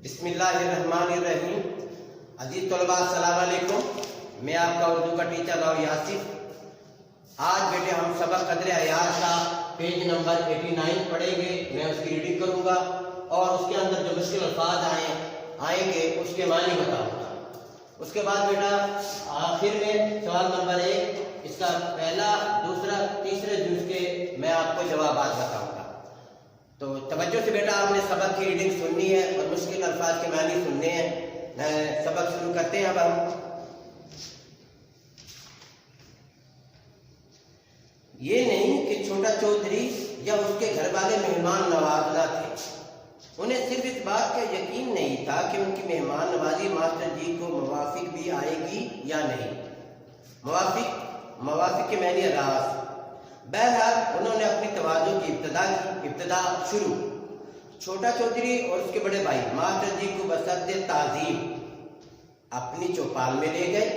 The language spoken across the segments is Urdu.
بسم اللہ الرحمن الرحیم۔ عزیز طلباء السلام علیکم، میں آپ کا اردو کا ٹیچر راؤ یاسر۔ آج بیٹے ہم سبق قدر عیاض کا پیج نمبر 89 پڑھیں گے۔ میں اس کی ریڈنگ کروں گا اور اس کے اندر جو مشکل الفاظ آئیں گے اس کے معنی بتاؤں گا۔ اس کے بعد بیٹا آخر میں سوال نمبر 1 اس کا پہلا دوسرا تیسرے جز کے میں آپ کو جوابات بتاؤں گا۔ تو توجہ سے بیٹا آپ نے سبق کی ریڈنگ سننی ہے اور مشکل الفاظ کے معنی سننے ہیں۔ سبق شروع کرتے ہیں اب ہم۔ یہ نہیں کہ چھوٹا چودھری یا اس کے گھر والے مہمان نواز نہ تھے، انہیں صرف اس بات کا یقین نہیں تھا کہ ان کی مہمان نوازی ماسٹر جی کو موافق بھی آئے گی یا نہیں۔ موافق کے معنی راز۔ بہرحال انہوں نے اپنی تواضع کی ابتدا شروع۔ چھوٹا چودھری اور اس کے بڑے بھائی ماسٹر جی کو بصد تعظیم اپنی چوپال میں لے گئے۔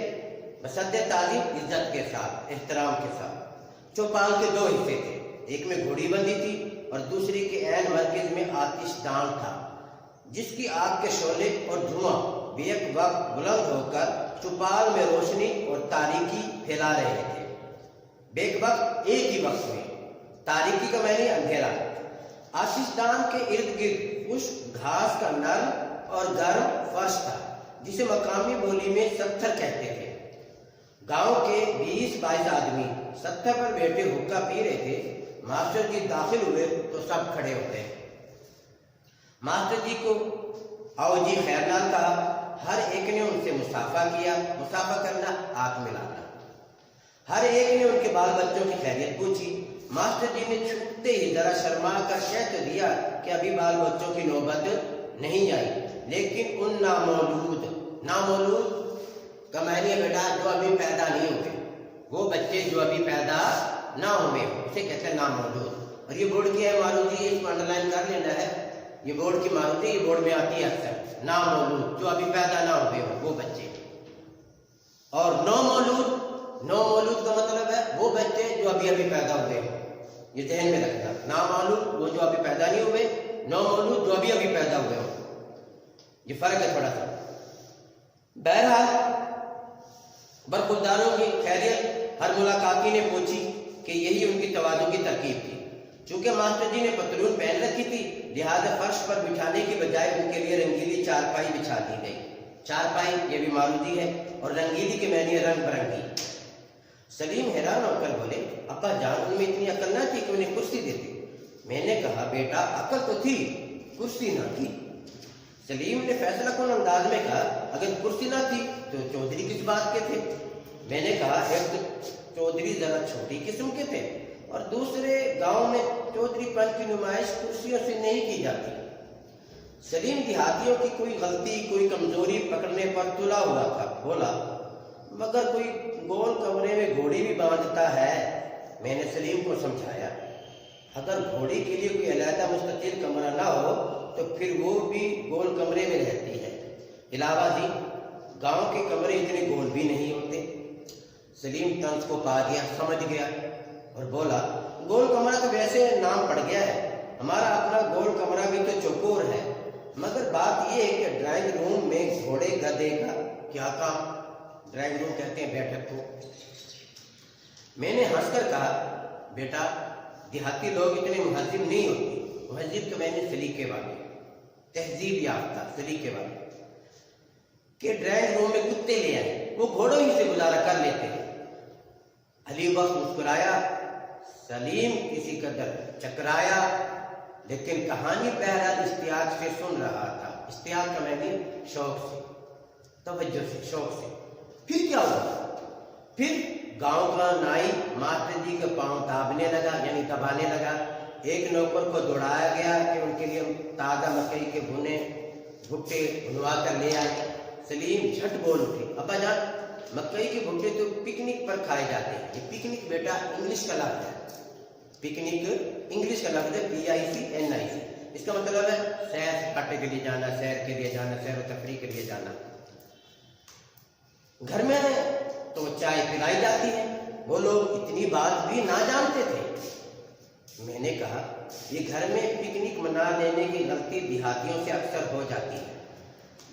بصد تعظیم عزت کے ساتھ، احترام کے ساتھ۔ چوپال کے 2 حصے تھے، ایک میں گھوڑی بندی تھی اور دوسری کے عین مرکز میں آتش دان تھا، جس کی آگ کے شعلے اور دھواں بیک وقت بلند ہو کر چوپال میں روشنی اور تاریکی پھیلا رہے تھے۔ بیک وقت ایک ہی وقت میں، تاریکی کا معنی اندھیرا۔ آتش دان کے ارد گرد خشک گھاس کا نرم اور گرم فرش تھا، جسے مقامی بولی میں ستھر کہتے تھے۔ گاؤں کے 20-22 آدمی ستھر پر بیٹھے حقہ پی رہے تھے۔ ماسٹر جی داخل ہوئے تو سب کھڑے ہوتے۔ ماسٹر جی کو آؤ جی خیر نال کہا۔ ہر ایک نے ان سے مصافحہ کیا۔ مصافحہ کرنا، ہاتھ ملانا۔ ہر ایک نے ان کے بال بچوں کی خیریت پوچھی۔ ماسٹر جی نے چھوٹتے ہی ذرا شرما کر کہہ تو دیا کہ ابھی بال بچوں کی نوبت نہیں آئی، لیکن ان نامولود کا معنی ہے بیٹا جو ابھی پیدا نہیں ہوئے، وہ بچے جو ابھی پیدا نہ ہوئے اسے کہتے ہیں نامولود۔ اور یہ بورڈ کی ہے معروضی، اس کو انڈر لائن کر لینا ہے۔ یہ بورڈ کی معروضی، یہ بورڈ میں آتی ہے اکثر۔ نامولود جو ابھی پیدا نہ ہوئے وہ بچے۔ اور نومولود کا مطلب ہے وہ بچے جو ابھی پیدا ہوئے ہیں۔ یہ ذہن میں رکھنا، نامولود وہ جو ابھی پیدا نہیں ہوئے، نومولود جو ابھی پیدا ہوئے ہوں۔ یہ فرق ہے تھوڑا سا۔ بہرحال برخورداروں کی خیریت ہر ملاقاتی نے پوچھی کہ یہی ان کی تواضع کی ترکیب تھی۔ چونکہ ماسٹر جی نے پتلون پہن رکھی تھی، لہذا فرش پر بچھانے کی بجائے ان کے لیے رنگیلی چارپائی بچھا دی گئی۔ چارپائی یہ بھی معروضی ہے اور رنگیلی کے معنی رنگ برنگی۔ سلیم حیران ہو کر بولے، ابا جان ان میں اتنی عقل نہ تھی کہ انہیں کرسی دیتی؟ میں نے کہا بیٹا عقل تو تھی، کرسی نہ تھی۔ سلیم نے فیصلہ کن انداز میں کہا، اگر کرسی نہ تھی تو چودھری کس بات کے تھے؟ میں نے کہا ایک تو چودھری ذرا چھوٹی قسم کے تھے اور دوسرے گاؤں میں چودھری پن کی نمائش کرسیوں سے نہیں کی جاتی۔ سلیم دیہاتیوں کی کوئی غلطی کوئی کمزوری پکڑنے پر تلا ہوا تھا۔ بولا مگر کوئی گول کمرے میں گھوڑی بھی باندھتا ہے۔ میں نے سلیم کو سمجھایا اگر گھوڑی کے لیے کوئی علیحدہ مستقل کمرہ نہ ہو تو پھر وہ بھی گول کمرے میں رہتی ہے۔ علاوہ ازیں گاؤں کے کمرے اتنے گول بھی نہیں ہوتے۔ سلیم طنز کو پا گیا، سمجھ گیا اور بولا گول کمرہ تو ویسے نام پڑ گیا ہے، ہمارا اپنا گول کمرہ بھی تو چوکور ہے، مگر بات یہ ہے کہ ڈرائنگ روم میں گھوڑے گدھے کا کیا کام؟ ڈرائنگ روم کہتے ہیں بیٹھک کو۔ میں نے ہنس کر کہا بیٹا دیہاتی لوگ اتنے مہذب نہیں ہوتے۔ مہذب کے معنی سلیقے والے، تہذیب یافتہ، سلیقے والے۔ کہ ڈرائنگ روم میں کتے لے آئے، وہ گھوڑوں ہی سے گزارا کر لیتے ہیں۔ علی بخش مسکرایا، سلیم کسی قدر چکرایا، لیکن کہانی بہرحال اشتیاق سے سن رہا تھا۔ اشتیاق کا معنی شوق سے، توجہ سے، شوق سے۔ پھر کیا ہوا؟ پھر گاؤں کا نائی ماسٹر جی کے پاؤں دابنے لگا، یعنی دبانے لگا۔ ایک نوکر کو دوڑایا گیا کہ ان کے لیے تازہ مکئی کے بھنے بھٹے بنوا کر لے آئے۔ سلیم جھٹ بول اٹھے، ابا جان مکئی کے بھٹے تو پکنک پر کھائے جاتے ہیں۔ یہ پکنک بیٹا انگلش کا لفظ ہے، پکنک انگلش کا لفظ ہے PICNIC۔ اس کا مطلب ہے سیر سپاٹے کے لیے جانا، سیر کے لیے جانا، سیر و تفریح کے لیے جانا۔ گھر میں تو چائے پلائی جاتی ہے، وہ لوگ اتنی بات بھی نہ جانتے تھے۔ میں نے کہا یہ گھر میں پکنک منا لینے کی غلطی دیہاتیوں سے اکثر ہو جاتی ہے۔